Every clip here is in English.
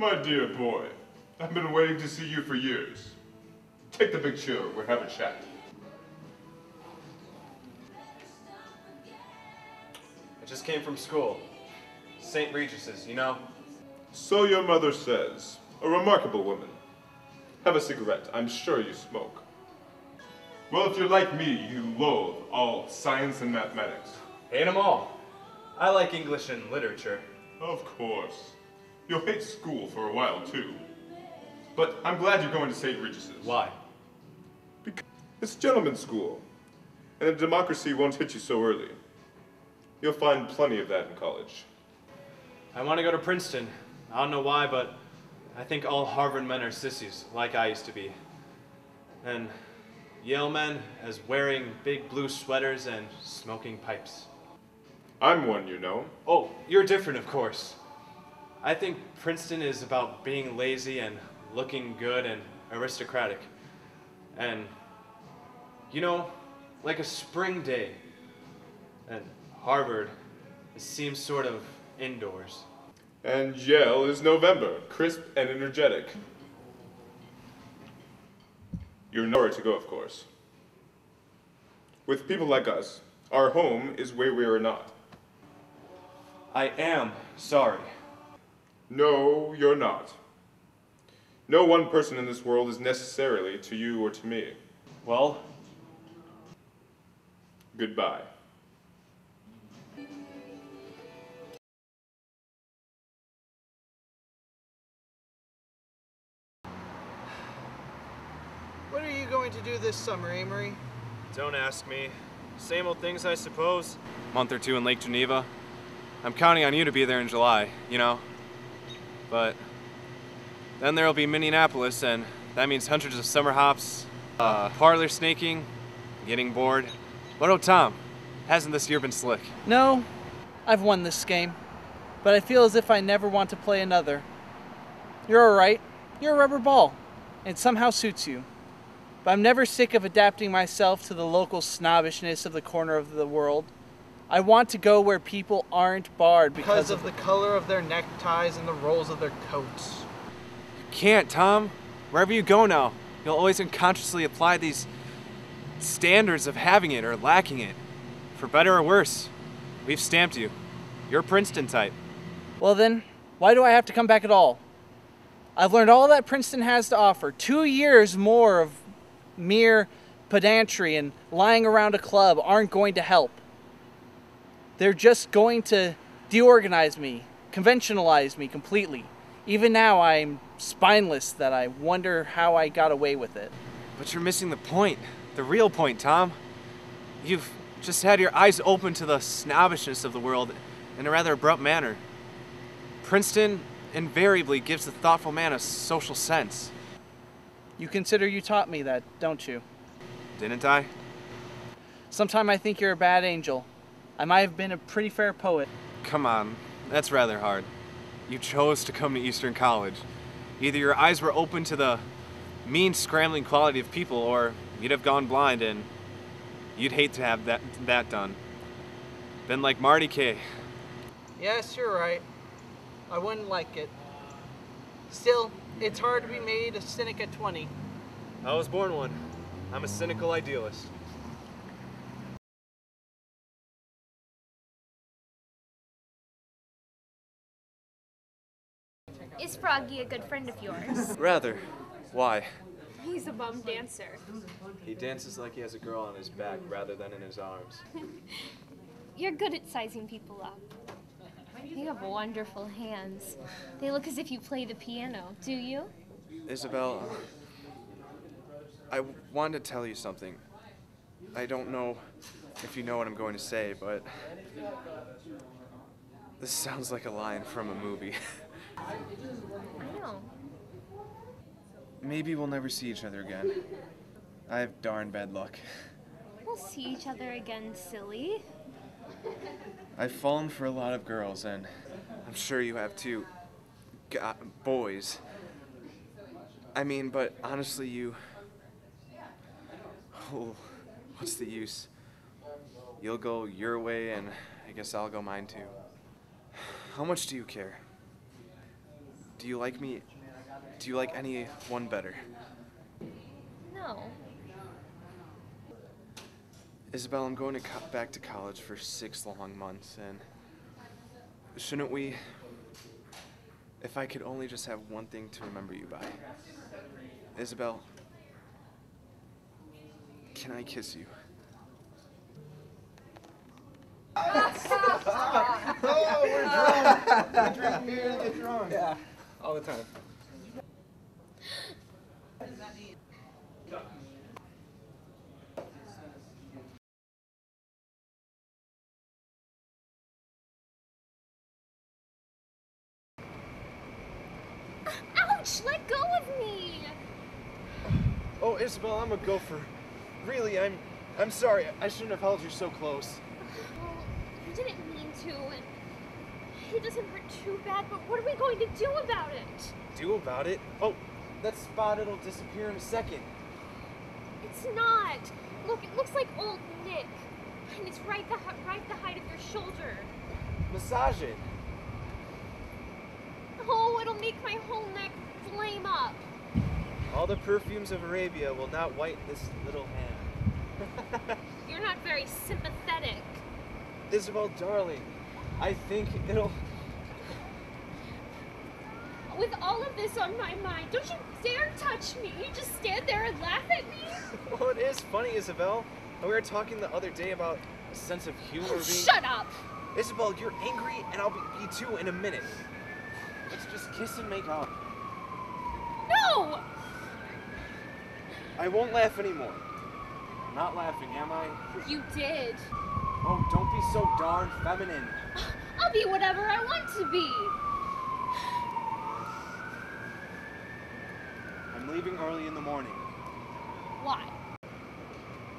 My dear boy, I've been waiting to see you for years. Take the big chair, we'll have a chat. I just came from school. St. Regis's, you know? So your mother says. A remarkable woman. Have a cigarette, I'm sure you smoke. Well, if you're like me, you loathe all science and mathematics. Hate 'em all. I like English and literature. Of course. You'll hate school for a while, too. But I'm glad you're going to St. Regis's. Why? Because it's gentleman's school, and a democracy won't hit you so early. You'll find plenty of that in college. I want to go to Princeton. I don't know why, but I think all Harvard men are sissies, like I used to be. And Yale men as wearing big blue sweaters and smoking pipes. I'm one, you know. Oh, you're different, of course. I think Princeton is about being lazy and looking good and aristocratic. And, you know, like a spring day. And Harvard, it seems sort of indoors. And Yale is November, crisp and energetic. You're nowhere to go, of course. With people like us, our home is where we are not. I am sorry. No, you're not. No one person in this world is necessarily to you or to me. Well, Goodbye. What are you going to do this summer, Amory? don't ask me. Same old things, I suppose. Month or two in Lake Geneva. I'm counting on you to be there in July, you know? But then there'll be Minneapolis, and that means hundreds of summer hops, parlor snaking, getting bored. But oh, Tom, hasn't this year been slick? No, I've won this game, but I feel as if I never want to play another. You're alright. You're a rubber ball. It somehow suits you. But I'm never sick of adapting myself to the local snobbishness of the corner of the world. I want to go where people aren't barred because of the color of their neckties and the rolls of their coats. You can't, Tom. Wherever you go now, you'll always unconsciously apply these standards of having it or lacking it. For better or worse, we've stamped you. You're a Princeton type. Well then, why do I have to come back at all? I've learned all that Princeton has to offer. 2 years more of mere pedantry and lying around a club aren't going to help. They're just going to deorganize me, conventionalize me completely. Even now I'm spineless that I wonder how I got away with it. But you're missing the point. The real point, Tom. You've just had your eyes open to the snobbishness of the world in a rather abrupt manner. Princeton invariably gives the thoughtful man a social sense. You consider you taught me that, don't you? Didn't I? Sometime I think you're a bad angel. I might have been a pretty fair poet. Come on, that's rather hard. You chose to come to Eastern College. Either your eyes were open to the mean, scrambling quality of people, or you'd have gone blind and you'd hate to have that done. Been like Marty Kaye. Yes, you're right. I wouldn't like it. Still, it's hard to be made a cynic at 20. I was born one. I'm a cynical idealist. Is Froggy a good friend of yours? Rather. Why? He's a bum dancer. He dances like he has a girl on his back rather than in his arms. You're good at sizing people up. You have wonderful hands. They look as if you play the piano, do you? Isabel, I wanted to tell you something. I don't know if you know what I'm going to say, but this sounds like a line from a movie. I know. Maybe we'll never see each other again. I have darn bad luck. We'll see each other again, silly. I've fallen for a lot of girls, and I'm sure you have too. Boys. I mean, but honestly, you... Oh, what's the use? You'll go your way, and I guess I'll go mine too. How much do you care? Do you like me? Do you like anyone better? No. Isabel, I'm going back to college for 6 long months, and shouldn't we, if I could only just have one thing to remember you by. Isabel, can I kiss you? Oh, we're drunk. We drink beer and get drunk. Yeah, all the time. Ouch! Let go of me! Oh, Isabel, I'm a gopher. Really, I'm sorry. I shouldn't have held you so close. Well, you didn't mean to, and it doesn't hurt too bad, but what are we going to do about it? Do about it? Oh, that spot, it'll disappear in a second. It's not. Look, it looks like old Nick. And it's right the height of your shoulder. Massage it. Oh, it'll make my whole neck flame up. All the perfumes of Arabia will not whiten this little hand. You're not very sympathetic. Isabel, darling, I think it'll... With all of this on my mind, don't you dare touch me. You just stand there and laugh at me. Well, it is funny, Isabel. We were talking the other day about a sense of humor being... Shut up. Isabel, you're angry, and I'll be too in a minute. Let's just kiss and make up. No! I won't laugh anymore. I'm not laughing, am I? You did. Oh, don't be so darn feminine. I'll be whatever I want to be. I'm leaving early in the morning. Why?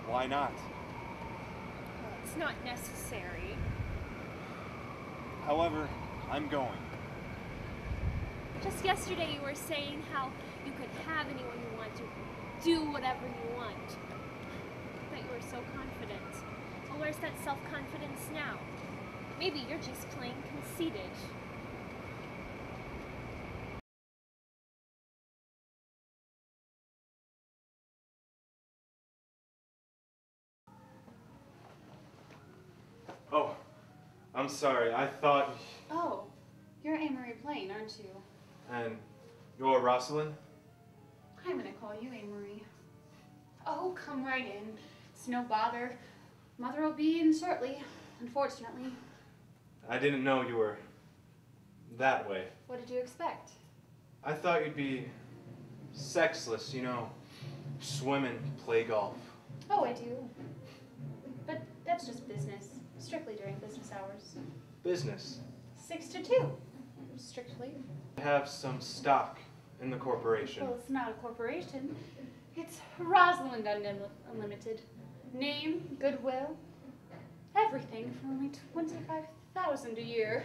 Why not? It's not necessary. However, I'm going. Just yesterday you were saying how you could have anyone you want to, do whatever you want. I thought you were so confident. Well, where's that self-confidence now? Maybe you're just plain conceited. Oh, I'm sorry. I thought... Oh, you're Amory Blaine, aren't you? And you're Rosalind? I'm gonna call you Amory. Oh, come right in. It's no bother. Mother will be in shortly, unfortunately. I didn't know you were that way. What did you expect? I thought you'd be sexless, you know, swim and play golf. Oh, I do. But that's just business. Strictly during business hours. Business. 6 to 2. Strictly. I have some stock in the corporation. Well, it's not a corporation. It's Rosalind Unlimited. Name, goodwill, everything for only $25,000 a year.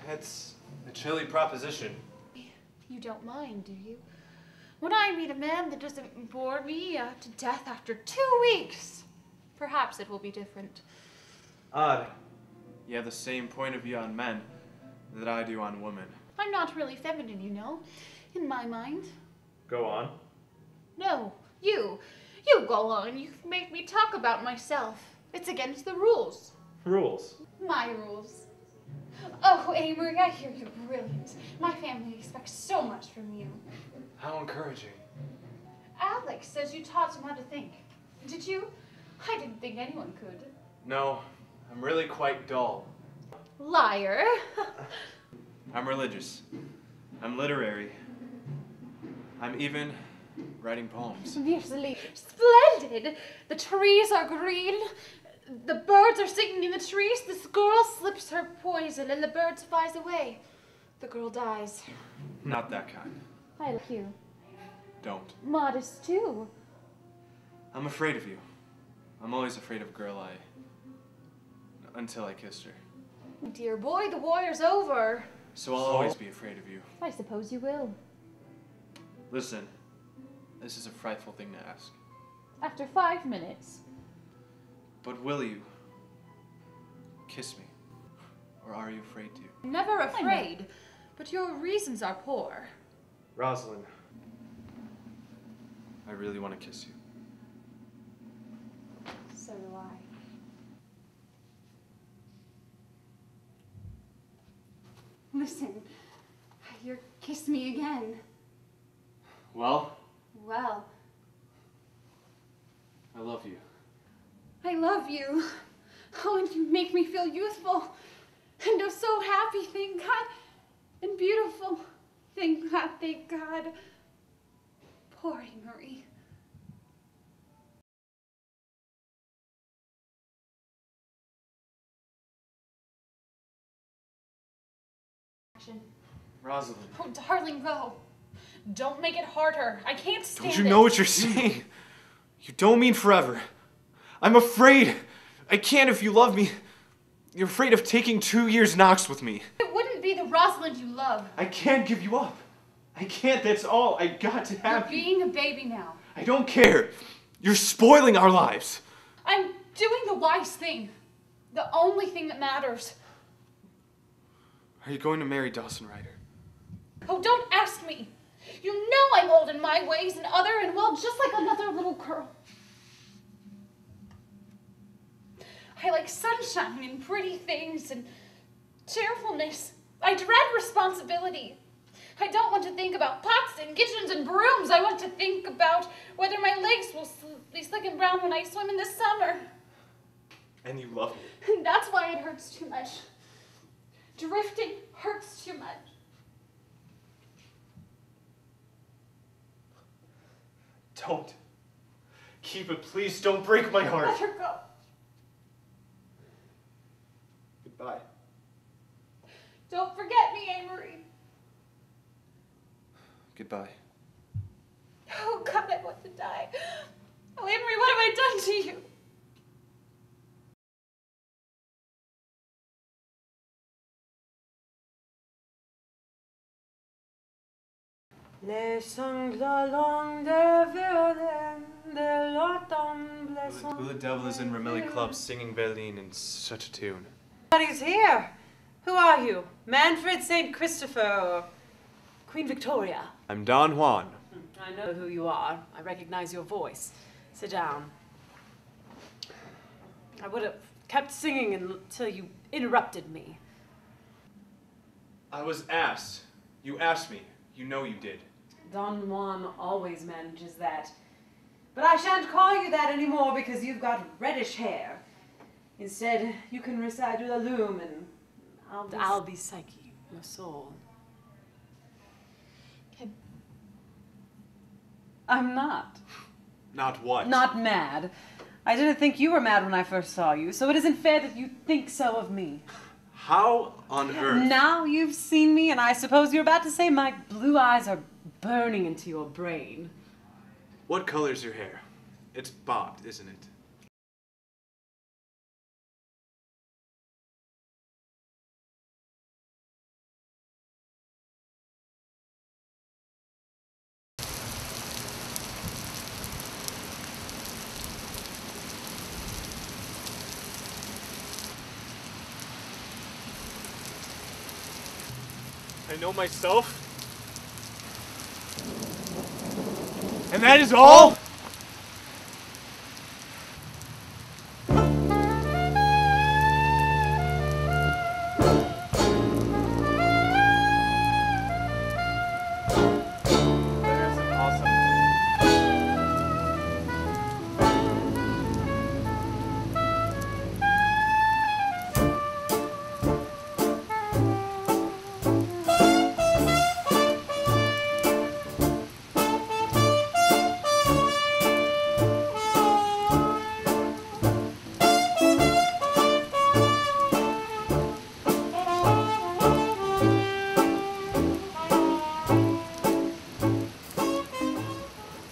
That's a chilly proposition. You don't mind, do you? When I meet a man that doesn't bore me to death after 2 weeks, perhaps it will be different. Odd. You have the same point of view on men that I do on women. I'm not really feminine, you know, in my mind. Go on. No, you go on. You make me talk about myself. It's against the rules. Rules. My rules. Oh, Amory, I hear you're brilliant. My family expects so much from you. How encouraging. Alex says you taught him how to think. Did you? I didn't think anyone could. No, I'm really quite dull. Liar. I'm religious. I'm literary. I'm even writing poems. Seriously. Splendid. The trees are green. The birds are singing in the trees. This girl slips her poison and the bird flies away. The girl dies. Not that kind. I like you. Don't. Modest too. I'm afraid of you. I'm always afraid of a girl until I kissed her. Dear boy, the war's over. So I'll always be afraid of you. I suppose you will. Listen, this is a frightful thing to ask. After 5 minutes. But will you kiss me? Or are you afraid to? Never afraid. But your reasons are poor. Rosalind, I really want to kiss you. So do I. Listen, you're kissed me again. Well, Well, I love you. I love you. Oh, and you make me feel youthful. And I'm so happy, thank God. And beautiful. Thank God, thank God. Poor Amory. Rosalind. Oh, darling, go. Don't make it harder. I can't stand it. Don't you know what you're saying? You don't mean forever. I'm afraid. I can't if you love me. You're afraid of taking 2 years Knox with me. It wouldn't be the Rosalind you love. I can't give you up. I can't, that's all. I got to have You're you. being a baby now. I don't care. You're spoiling our lives. I'm doing the wise thing. The only thing that matters. Are you going to marry Dawson Ryder? Oh, don't ask me. You know I'm old in my ways and other and well, just like another little girl. I like sunshine and pretty things and cheerfulness. I dread responsibility. I don't want to think about pots and kitchens and brooms. I want to think about whether my legs will be slick and brown when I swim in the summer. And you love me. And that's why it hurts too much. Drifting hurts too much. Don't. Keep it, please. Don't break my heart. Let her go. Goodbye. Don't forget me, Amory. Goodbye. Oh, God, I want to die. Oh, Amory, what have I done to you? Les sanglots longs des violins de l'automne blessant. Who the devil is in Ramilly Club singing Berlin in such a tune? Somebody's here. Who are you? Manfred St. Christopher or Queen Victoria? I'm Don Juan. I know who you are. I recognize your voice. Sit down. I would have kept singing until you interrupted me. I was asked. You asked me. You know you did. Don Juan always manages that. But I shan't call you that anymore because you've got reddish hair. Instead, you can recite with a loom and I'll be Psyche, your soul. I'm not. Not what? Not mad. I didn't think you were mad when I first saw you, so it isn't fair that you think so of me. How on earth? Now you've seen me, and I suppose you're about to say my blue eyes are burning into your brain. What color's your hair? It's bobbed, isn't it? I know myself. And that is all?